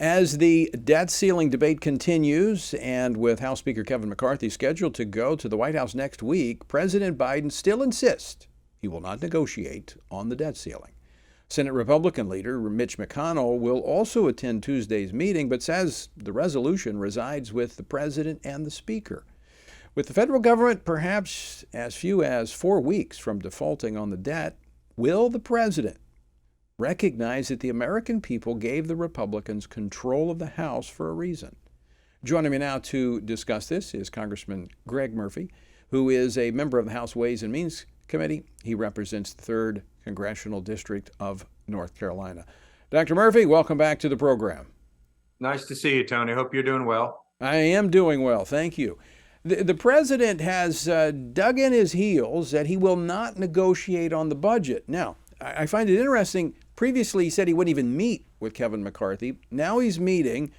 As the debt ceiling debate continues, and with House Speaker Kevin McCarthy scheduled to go to the White House next week, President Biden still insists he will not negotiate on the debt ceiling. Senate Republican leader Mitch McConnell will also attend Tuesday's meeting, but says the resolution resides with the president and the speaker. With the federal government perhaps as few as 4 weeks from defaulting on the debt, will the president recognize that the American people gave the Republicans control of the House for a reason? Joining me now to discuss this is Congressman Greg Murphy, who is a member of the House Ways and Means Committee. He represents the 3rd Congressional District of North Carolina. Dr. Murphy, welcome back to the program. Nice to see you, Tony. Hope you're doing well. I am doing well, thank you. The president has dug in his heels that he will not negotiate on the budget. Now, I find it interesting. Previously, he said he wouldn't even meet with Kevin McCarthy. Now he's meeting.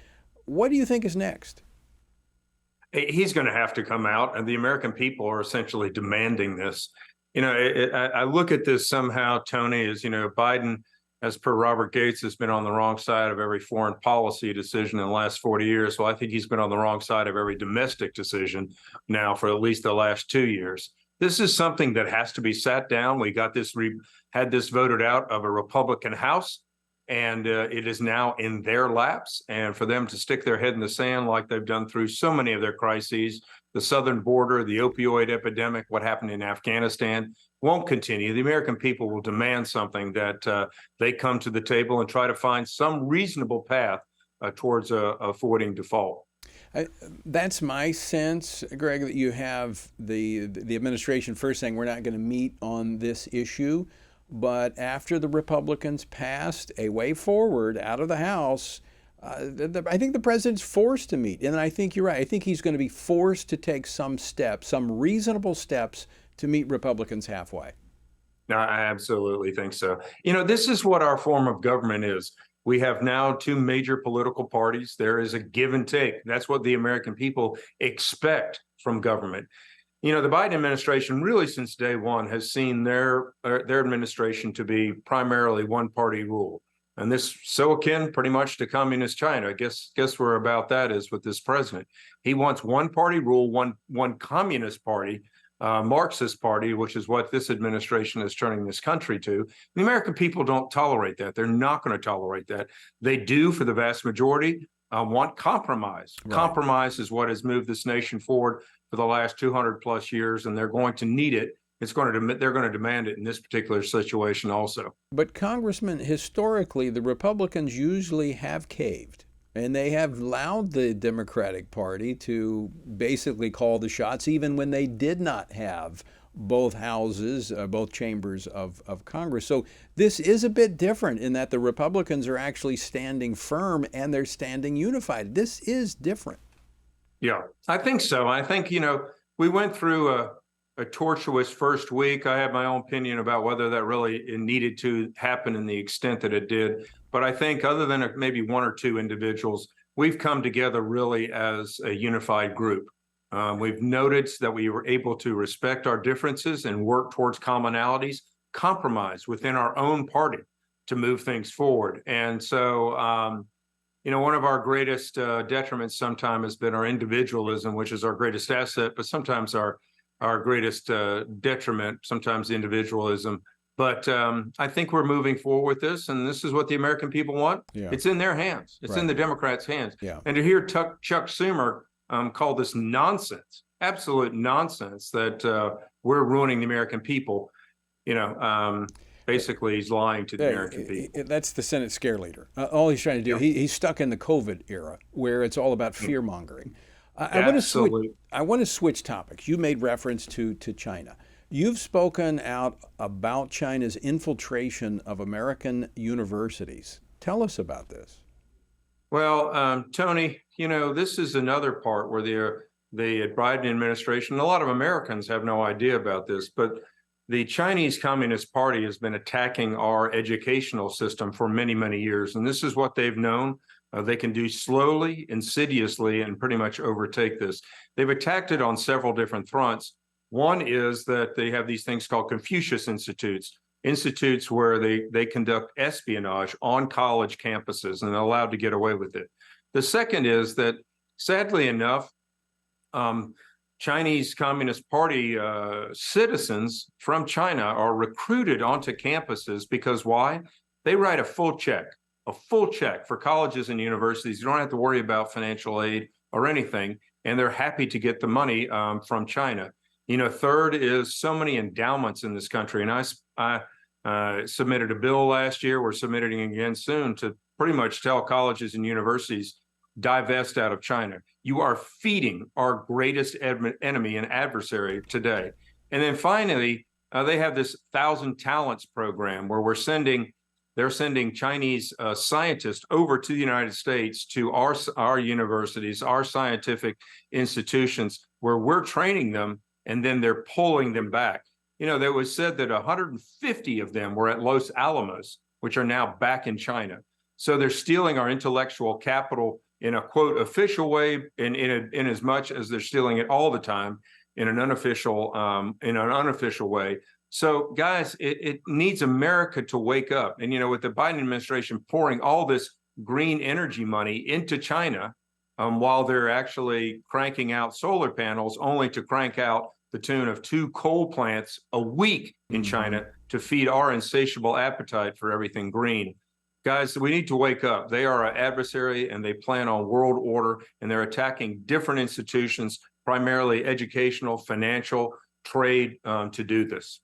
What do you think is next? He's going to have to come out, and the American people are essentially demanding this. I look at this somehow, Tony, as, Biden, as per Robert Gates, has been on the wrong side of every foreign policy decision in the last 40 years. Well, I think he's been on the wrong side of every domestic decision now for at least the last 2 years. This is something that has to be sat down. We got this, had this voted out of a Republican House, and it is now in their laps. And for them to stick their head in the sand like they've done through so many of their crises, the southern border, the opioid epidemic, what happened in Afghanistan, won't continue. The American people will demand something that they come to the table and try to find some reasonable path towards avoiding default. That's my sense, Greg, that you have the administration first saying we're not going to meet on this issue, but after the Republicans passed a way forward out of the House, I think the president's forced to meet. And I think you're right. I think he's going to be forced to take some steps, some reasonable steps to meet Republicans halfway. No, I absolutely think so. This is what our form of government is. We have now 2 major political parties. There is a give and take. That's what the American people expect from government. The Biden administration, really since day one, has seen their administration to be primarily one-party rule. And this so akin pretty much to communist China. I guess where about that is with this president. He wants one-party rule, one communist party, Marxist party, which is what this administration is turning this country to. The American people don't tolerate that. They're not going to tolerate that. They do, for the vast majority, want compromise. Right. Compromise is what has moved this nation forward for the last 200 plus years, and they're going to need it. They're going to demand it in this particular situation also. But Congressman, historically, the Republicans usually have caved. And they have allowed the Democratic Party to basically call the shots, even when they did not have both houses, both chambers of Congress. So this is a bit different in that the Republicans are actually standing firm and they're standing unified. This is different. Yeah, I think so. I think, we went through a tortuous first week. I have my own opinion about whether that really needed to happen in the extent that it did. But I think other than maybe 1 or 2 individuals, we've come together really as a unified group. We've noticed that we were able to respect our differences and work towards commonalities, compromise within our own party to move things forward. And so, one of our greatest detriments sometimes has been our individualism, which is our greatest asset, but sometimes our greatest detriment, sometimes individualism. But I think we're moving forward with this, and this is what the American people want. Yeah. It's in their hands. It's in the Democrats' hands. Yeah. And to hear Chuck Schumer call this nonsense, absolute nonsense, that we're ruining the American people, basically he's lying to the American people. That's the Senate scare leader. All he's trying to do, he's stuck in the COVID era where it's all about fear-mongering. I want to switch topics. You made reference to China. You've spoken out about China's infiltration of American universities. Tell us about this. Well, Tony, this is another part where the Biden administration, a lot of Americans have no idea about this, but the Chinese Communist Party has been attacking our educational system for many, many years. And this is what they've known. They can do slowly, insidiously, and pretty much overtake this. They've attacked it on several different fronts. One is that they have these things called Confucius Institutes. institutes where they conduct espionage on college campuses, and they're allowed to get away with it. The second is that, sadly enough, Chinese Communist Party citizens from China are recruited onto campuses because why? They write a full check for colleges and universities. You don't have to worry about financial aid or anything, and they're happy to get the money from China. Third is so many endowments in this country, and I submitted a bill last year. We're submitting again soon to pretty much tell colleges and universities, divest out of China. You are feeding our greatest enemy and adversary today. And then finally, they have this 1,000 Talents program where they're sending Chinese scientists over to the United States, to our universities, our scientific institutions, where we're training them, and then they're pulling them back. There was said that 150 of them were at Los Alamos, which are now back in China. So they're stealing our intellectual capital in a quote official way, in as much as they're stealing it all the time in an unofficial way. So guys, it needs America to wake up. And with the Biden administration pouring all this green energy money into China, while they're actually cranking out solar panels, only to crank out the tune of 2 coal plants a week in China to feed our insatiable appetite for everything green. Guys, we need to wake up. They are an adversary, and they plan on world order, and they're attacking different institutions, primarily educational, financial, trade, to do this.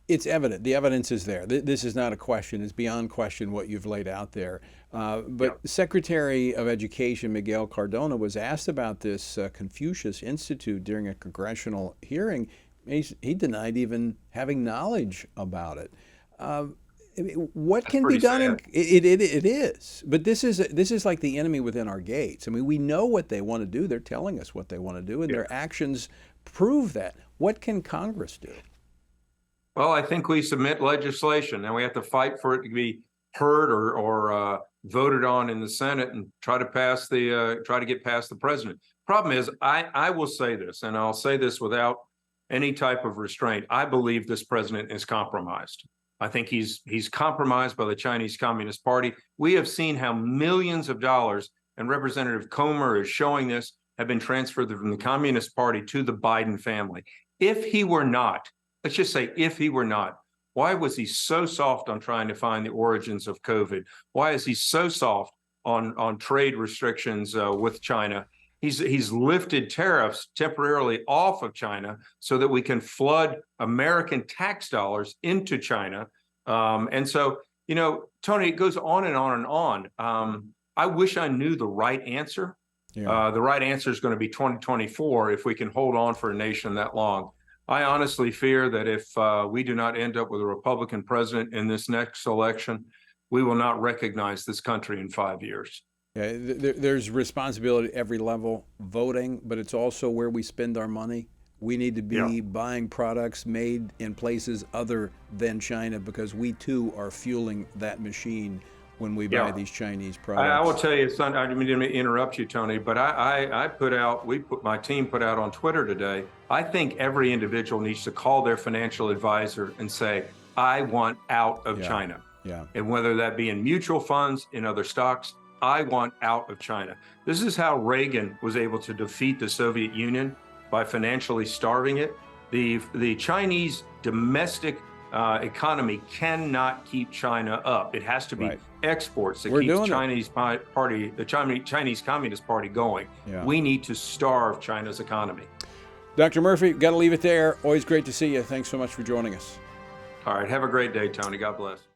It's evident. The evidence is there. This is not a question. It's beyond question what you've laid out there. But Secretary of Education Miguel Cardona was asked about this Confucius Institute during a congressional hearing. He denied even having knowledge about it. What can be done? It is, but this is like the enemy within our gates. I mean, we know what they want to do. They're telling us what they want to do, and their actions prove that. What can Congress do? Well, I think we submit legislation, and we have to fight for it to be heard or voted on in the Senate, and try to get past the president. Problem is, I will say this, and I'll say this without any type of restraint. I believe this president is compromised. I think he's compromised by the Chinese Communist Party. We have seen how millions of dollars, and Representative Comer is showing this, have been transferred from the Communist Party to the Biden family. If he were not, let's just say if he were not, why was he so soft on trying to find the origins of COVID? Why is he so soft on trade restrictions with China? He's lifted tariffs temporarily off of China so that we can flood American tax dollars into China. And so, Tony, it goes on and on and on. I wish I knew the right answer. Yeah. The right answer is going to be 2024 if we can hold on for a nation that long. I honestly fear that if we do not end up with a Republican president in this next election, we will not recognize this country in 5 years. Yeah, there's responsibility at every level, voting, but it's also where we spend our money. We need to be buying products made in places other than China, because we too are fueling that machine when we buy these Chinese products. I will tell you, son, I didn't mean to interrupt you, Tony, but my team put out on Twitter today, I think every individual needs to call their financial advisor and say, I want out of China. Yeah. And whether that be in mutual funds, in other stocks, I want out of China. This is how Reagan was able to defeat the Soviet Union, by financially starving it. The Chinese domestic economy cannot keep China up. It has to be exports that keeps the Chinese Communist Party going. Yeah. We need to starve China's economy. Dr. Murphy, got to leave it there. Always great to see you. Thanks so much for joining us. All right. Have a great day, Tony. God bless.